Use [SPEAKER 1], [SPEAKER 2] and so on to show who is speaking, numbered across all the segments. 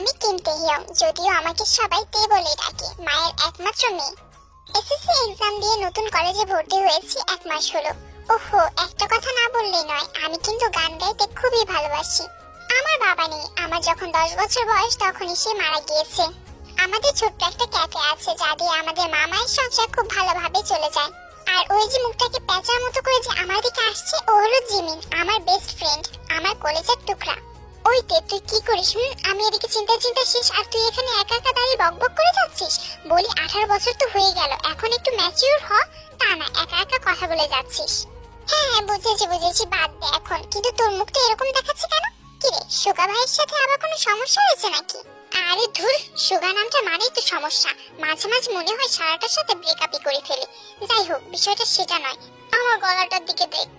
[SPEAKER 1] আমি কিম তেহিয়ং, যদিও আমাকে সবাই তে বলে ডাকে, মায়ের একমাত্র মেয়ে। এসএসসি এক্সাম দিয়ে নতুন কলেজে ভর্তি হয়েছি 1 মাস হলো। ওহো, একটা কথা না বললেই নয়, আমি কিন্তু গান গাইতে খুবই ভালোবাসি। আমার বাবা নেই, আমার যখন 10 বছর বয়স তখনই সে মারা গিয়েছে। আমাদের ছোট্ট একটা ক্যাফে আছে যা দিয়ে আমাদের মামায়ের সংসার খুব ভালোভাবে চলে যায়। আর ওই যে মুখটাকে পেঁচার মতো করে যে আমার দিকে আসছে, ও হলো জিমিন, আমার বেস্ট ফ্রেন্ড, আমার কলেজের টুকরা। ওই তে তুই কি করিস? আমি এদিকে চিন্তা শেষ, আর তুই এখানে একা একা দাঁড়িয়ে বকবক করে যাচ্ছিস। বলি 18 বছর তো হয়ে গেল, এখন একটু ম্যাচিউর হ, তা না একা একা কথা বলে যাচ্ছিস। হ্যাঁ হ্যাঁ, বুঝেছি, বাদ দে এখন। কিন্তু তোর মুখটা এরকম দেখাচ্ছে কেন? কি রে, সুগা ভাইয়ের সাথে আবার কোনো সমস্যা হয়েছে নাকি? আরে ধুর, সুগা নামটা মানেই তো সমস্যা। মাঝে মাঝে মনে হয় সারাটার সাথে ব্রেকআপই করে ফেলি। যাই হোক, বিষয়টা সেটা নয়। আমার গলাটার দিকে দেখ,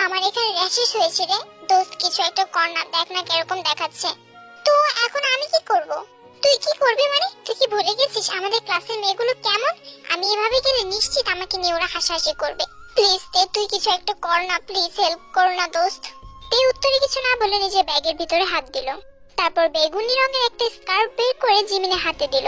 [SPEAKER 1] আমার এখানে র্যাশেস হয়েছে রে। দোস্ত, কিছু একটা কর না, দেখ না কিরকম দেখাচ্ছে। তো এখন আমি কি করব? তুই কি করবি মানে? তুই কি ভুলে গেছিস আমাদের ক্লাসের মেয়েগুলো কেমন? আমি এভাবে গেলে নিশ্চিত আমাকে নিয়ে ওরা হাসাহাসি করবে। প্লিজ তে, তুই কিছু একটা কর না, প্লিজ হেল্প কর না দোস্ত। তে উত্তরে কিছু না বলে নিজের ব্যাগের ভিতরে হাত দিল। তারপর বেগুনি রঙের একটা স্কার্ফ বের করে জিমিনের হাতে দিল।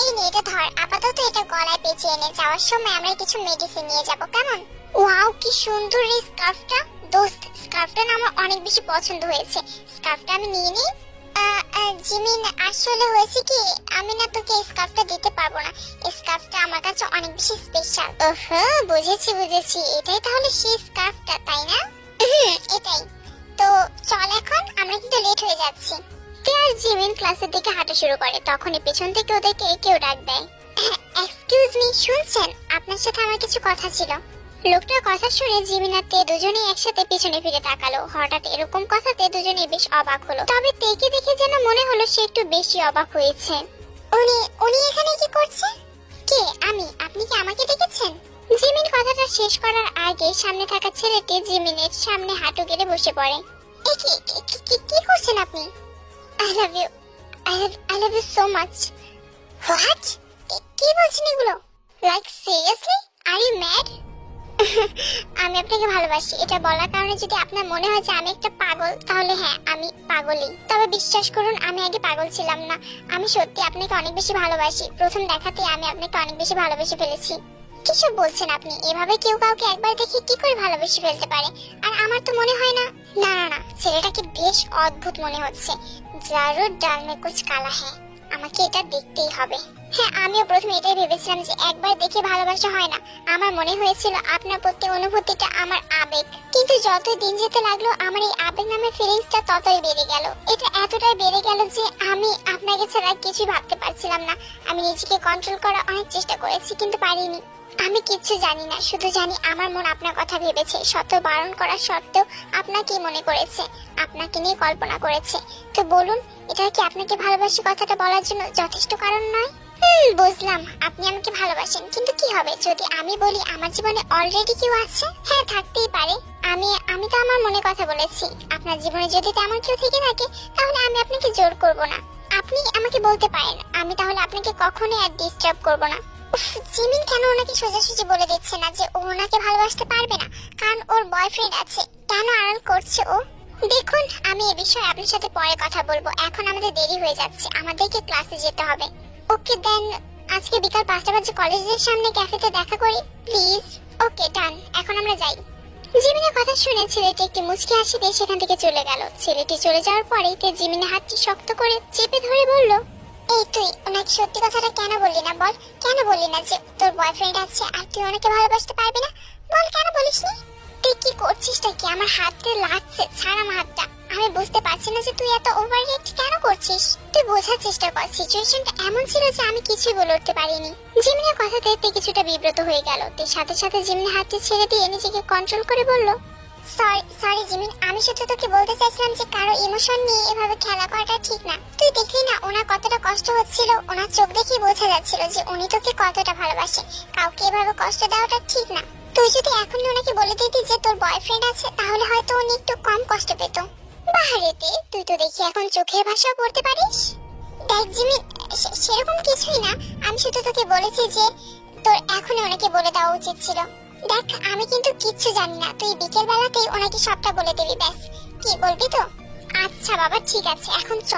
[SPEAKER 1] এই নে, এটা ধর, আপাতত এটা গলায় পেঁচিয়ে নে, যাওয়ার সময় আমরা কিছু মেডিসিন নিয়ে যাব, কেমন? ওয়াও, কি সুন্দর এই স্কার্ফটা। দোস্ত, স্কার্ফটা না আমার অনেক বেশি পছন্দ হয়েছে। স্কার্ফটা আমি নিয়ে নিই। জিমিন, আসলে হয়েছে কি, আমি না তোকে স্কার্ফটা দিতে পারবো না। স্কার্ফটা আমার কাছে অনেক বেশি স্পেশাল। ওহো, বুঝেছি, এটাই তাহলে সেই স্কার্ফটা, তাই না? এটাই তো। চল এখন, আমরা কিন্তু লেট হয়ে যাচ্ছি। আর জিমিন ক্লাসের দিকে হাঁটা শুরু করে, তখনই পেছন থেকে ওদেরকে কেউ ডাক দেয়। এক্সকিউজ মি, শুনছেন? আপনার সাথে আমার কিছু কথা ছিল। লোকটার কথা শুনে জিমিন আর তে দুজনেই একসাথে পিছনে ফিরে তাকালো। হঠাৎ এরকম কথাতে দুজনেই বেশ অবাক হলো। তবে তেকে দেখে যেন মনে হলো সে একটু বেশি অবাক হয়েছে। উনি এখানে কি করছে? কে? আমি। আপনি কি আমাকে ডেকেছেন? জিমিন কথাটা শেষ করার আগে সামনে থাকা ছেলেটি জিমিনের সামনে হাঁটু গেড়ে বসে পড়ে। কি করছেন আপনি? I love you. I love you so much. What? কি বলছেন এগুলো? Like seriously? Are you mad? আমি আপনাকে ভালোবাসি, এটা বলার কারণে যদি আপনার মনে হয় যে আমি একটা পাগল, তাহলে হ্যাঁ, আমি পাগলই। তবে বিশ্বাস করুন, আমি আগে পাগল ছিলাম না। আমি সত্যি আপনাকে অনেক বেশি ভালোবাসি। প্রথম দেখাতেই আমি আপনাকে অনেক বেশি ভালোবেসে ফেলেছি। কিসব বলছেন আপনি? এভাবে কেউ কাউকে একবার দেখে কি করে ভালোবেসে ফেলতে পারে? আর আমার তো মনে হয় না। না, ছেলেটাকে বেশ অদ্ভুত মনে হচ্ছে। জারুর ডাল মে কুছ কালা হ্যাঁ, আমাকে এটা দেখতেই হবে। হ্যাঁ, আমিও প্রথমে এটাই ভেবেছিলাম যে একবার দেখে ভালোবাসা হয় না। আমার মনে হয়েছিল আপনার প্রতি অনুভূতিটা আমার আবেগ, কিন্তু যত দিন যেতে লাগলো আমার এই আবেগ নামের ফিলিংসটা ততই বেড়ে গেল। এটা এতটাই বেড়ে গেল যে আমি আপনাকে ছাড়া কিছুই ভাবতে পারছিলাম না। আমি নিজেকে কন্ট্রোল করার অনেক চেষ্টা করেছি, কিন্তু পারিনি। আমি কিচ্ছু জানি না, শুধু জানি আমার মন আপনার কথা ভেবেছে। শত বারণ করা সত্ত্বেও আপনাকেই মনে করেছে, আপনাকে নিয়ে কল্পনা করেছে। তো বলুন, এটা কি আপনাকে ভালোবাসি কথাটা বলার জন্য যথেষ্ট কারণ নয়? বুঝলাম, আপনি আমাকে ভালোবাসেন, কিন্তু কি হবে যদি আমি বলি আমার জীবনে অলরেডি কেউ আছে? হ্যাঁ, থাকতেই পারে। আমি তো আমার মনে কথা বলেছি। আপনার জীবনে যদি তেমন কেউ থেকে থাকে, তাহলে আমি আপনাকে জোর করব না। আপনি আমাকে বলতে পারেন, আমি তাহলে আপনাকে কখনোই আর ডিস্টার্ব করব না। জিমিন কেন ওনাকে সোজাসুজি বলে দিচ্ছে না যে ও ওনাকে ভালোবাসতে পারবে না, কারণ ওর বয়ফ্রেন্ড আছে? কেন আড়াল করছে ও? দেখুন, আমি এ বিষয়ে আপনার সাথে পরে কথা বলবো। এখন আমাদের দেরি হয়ে যাচ্ছে, আমাদেরকে ক্লাসে যেতে হবে। ওকে দেন, আজকে বিকাল 5টা বাজে কলেজের সামনে ক্যাফেতে দেখা করি প্লিজ। ওকে ডান, এখন আমরা যাই। জিমিনের কথা শুনে ছেলেটি একটি মুচকি হাসি দিয়ে সেখান থেকে চলে গেল। ছেলেটি চলে যাওয়ার পরেই তে জিমিনের হাতটি শক্ত করে চেপে ধরে বলল, এই তুই ওনাকে সত্যি কথাটা কেন বললি না? বল, কেন বললি না যে তোর বয়ফ্রেন্ড আছে আর তুই ওনাকে ভালোবাসতে পারবি না? বল, কেন বলিসনি? তুই কি করছিসটা কি? আমার হাতটা লাগছে, ছাড় আমার হাতটা। আমি বুঝতে পারছি না যে তুই এত ওভার রিঅ্যাক্ট কেন করছিস। তুই বোঝার চেষ্টা কর, সিচুয়েশনটা এমন ছিল যে আমি কিছুই বলে উঠতে পারিনি। জিমিনের কথাতে তে কিছুটা বিব্রত হয়ে গেল। তে সাথে সাথে জিমিনের হাতটি ছেড়ে দিয়ে নিজেকে কন্ট্রোল করে বলল, সরি জিমিন, আমি শুধু তোকে বলতে চাইছিলাম যে কারো ইমোশন নিয়ে এভাবে খেলা করাটা ঠিক না। তুই দেখলি না ওনার কতটা কষ্ট হচ্ছিল? ওনার চোখ দেখেই বোঝা যাচ্ছিল যে উনি তোকে কতটা ভালোবাসে। কাউকে এভাবে কষ্ট দেওয়াটা ঠিক না। তুই যদি এখনই ওনাকে বলে দিতি যে তোর বয়ফ্রেন্ড আছে, তাহলে হয়তো উনি একটু কম কষ্ট পেত। বাহারেতে, তুই তো দেখি এখন চোখের ভাষাও পড়তে পারিস। দেখ জিমিন, সেরকম কিছুই না। আমি শুধু তোকে বলেছি যে তোর এখনই ওনাকে বলে দেওয়া উচিত ছিল। দেখ, আমি কিন্তু কিচ্ছু জানি না। তুই বিকেল বেলাতেই ওনাকে সবটা বলে দিবি, ব্যাস। কি বলবি তো? আচ্ছা বাবা ঠিক আছে এখন চল।